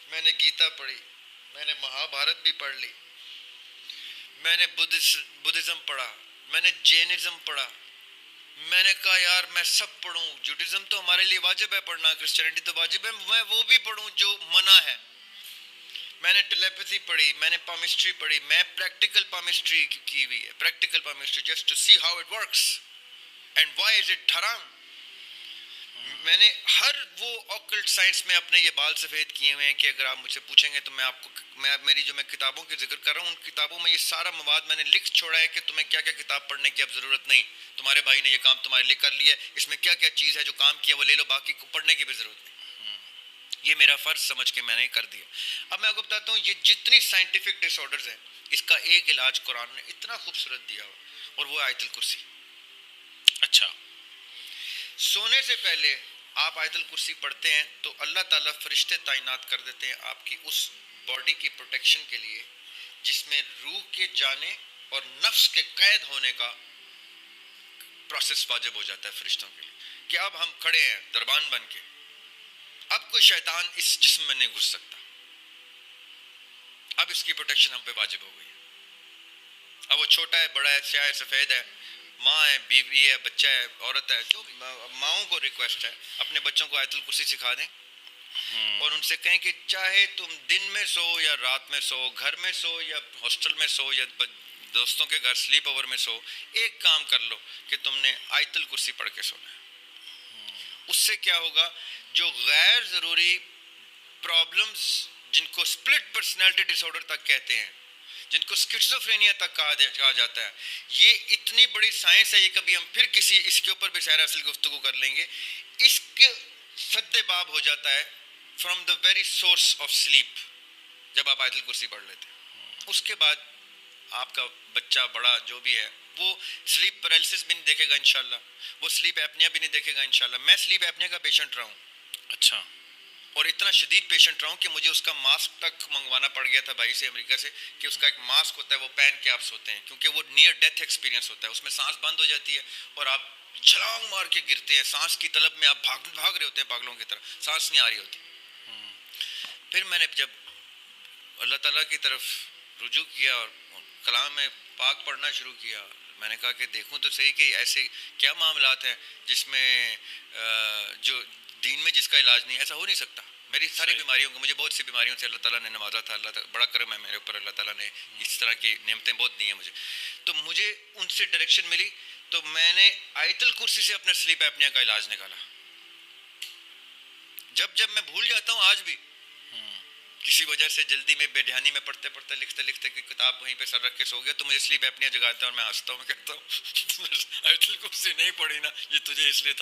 میں نے گیتا پڑھی, میں نے مہا بھارت بھی پڑھ لی, میں نے بدھزم پڑھا, میں نے جینزم پڑھا. میں نے کہا یار میں سب پڑھوں, جوڈزم تو ہمارے لیے واجب ہے پڑھنا, کرسچینٹی تو واجب ہے, میں وہ بھی پڑھوں جو منع ہے. میں نے ٹیلیپیتھی پڑھی, میں نے پامسٹری پڑھی, میں پریکٹیکل پامسٹری کی ہوئی ہے, practical palmistry just to see how it works and why is it حرام. میں نے ہر وہ آکلٹ سائنس میں اپنے یہ بال سفید کیے ہوئے ہیں کہ اگر آپ مجھ سے پوچھیں گے تو میں آپ کو, میری جو میں کتابوں کے ذکر کر رہا ہوں ان کتابوں میں یہ سارا مواد میں نے لکھ چھوڑا ہے کہ تمہیں کیا کیا کتاب پڑھنے کی اب ضرورت نہیں, تمہارے بھائی نے یہ کام تمہارے لیے کر لیا ہے, اس میں کیا کیا چیز ہے جو کام کیا وہ لے لو, باقی کو پڑھنے کی بھی ضرورت نہیں. یہ میرا فرض سمجھ کے میں نے کر دیا. اب میں آپ کو بتاتا ہوں یہ جتنی سائنٹیفک ڈس آرڈرز ہیں اس کا ایک علاج قرآن نے اتنا خوبصورت دیا ہوا, اور وہ آیت الکرسی. اچھا, سونے سے پہلے آپ آیت الکرسی پڑھتے ہیں تو اللہ تعالیٰ فرشتے تعینات کر دیتے ہیں آپ کی اس باڈی کی پروٹیکشن کے لیے جس میں روح کے جانے اور نفس کے قید ہونے کا پروسیس واجب ہو جاتا ہے فرشتوں کے لیے, کہ اب ہم کھڑے ہیں دربان بن کے, اب کوئی شیطان اس جسم میں نہیں گھس سکتا, اب اس کی پروٹیکشن ہم پہ واجب ہو گئی. اب وہ چھوٹا ہے, بڑا ہے, سیاہ ہے, سفید ہے, ماں ہے, بیوی ہے, بچہ ہے, عورت ہے, جو ماؤں کو ریکویسٹ ہے اپنے بچوں کو آیت الکرسی سکھا دیں اور ان سے کہیں کہ چاہے تم دن میں سو یا رات میں سو, گھر میں سو یا ہاسٹل میں سو یا دوستوں کے گھر سلیپ اوور میں سو, ایک کام کر لو کہ تم نے آیت الکرسی پڑھ کے سونا ہے. اس سے کیا ہوگا, جو غیر ضروری پرابلمز جن کو اسپلٹ پرسنالٹی ڈس آرڈر تک کہتے ہیں, جن کو اسکیزوفرینیا تک کہا جاتا ہے, یہ اتنی بڑی سائنس ہے, یہ کبھی ہم پھر کسی اس کے اوپر بھی سیر اصل گفتگو کر لیں گے. اس کے سد باب ہو جاتا ہے from the very source of sleep جب آپ آیت الکرسی پڑھ لیتے ہیں. اس کے بعد آپ کا بچہ بڑا جو بھی ہے وہ سلیپ پیرالسس بھی نہیں دیکھے گا انشاءاللہ, وہ سلیپ ایپنیا بھی نہیں دیکھے گا انشاءاللہ. میں سلیپ ایپنیا کا پیشنٹ رہا ہوں. اچھا, اور اتنا شدید پیشنٹ رہا ہوں کہ مجھے اس کا ماسک تک منگوانا پڑ گیا تھا بھائی سے امریکہ سے, کہ اس کا ایک ماسک ہوتا ہے وہ پہن کے آپ سوتے ہیں, کیونکہ وہ نیئر ڈیتھ ایکسپیرینس ہوتا ہے, اس میں سانس بند ہو جاتی ہے اور آپ چھلانگ مار کے گرتے ہیں, سانس کی طلب میں آپ بھاگ رہے ہوتے ہیں پاگلوں کی طرح, سانس نہیں آ رہی ہوتی. پھر میں نے جب اللہ تعالیٰ کی طرف رجوع کیا اور کلام میں پاک پڑھنا شروع کیا, میں نے کہا کہ دیکھوں تو صحیح کہ ایسے کیا معاملات ہیں جس میں جو دین میں جس کا علاج نہیں, ایسا ہو نہیں سکتا. میری ساری بیماریوں کو, مجھے بہت سی بیماریوں سے اللہ تعالیٰ نے نوازا تھا, اللہ تعالیٰ بڑا کرم ہے میرے اوپر, اللہ تعالیٰ نے اس طرح کی نعمتیں بہت دی ہیں مجھے. تو مجھے ان سے ڈائریکشن ملی تو میں نے آیت الکرسی سے اپنا سلیپ ایپنیا کا علاج نکالا. جب میں بھول جاتا ہوں آج بھی کسی وجہ سے, جلدی میں, بے دھیانی میں, پڑھتے پڑھتے لکھتے لکھتے کہ کتاب وہیں پہ سر رکھ کے سو گیا, تو مجھے سلیپ ایپنیا جگاتا ہے اور میں ہنستا ہوں, میں کہتا ہوں آیت الکرسی نہیں پڑھی نا, یہ تجھے اس لیے تھا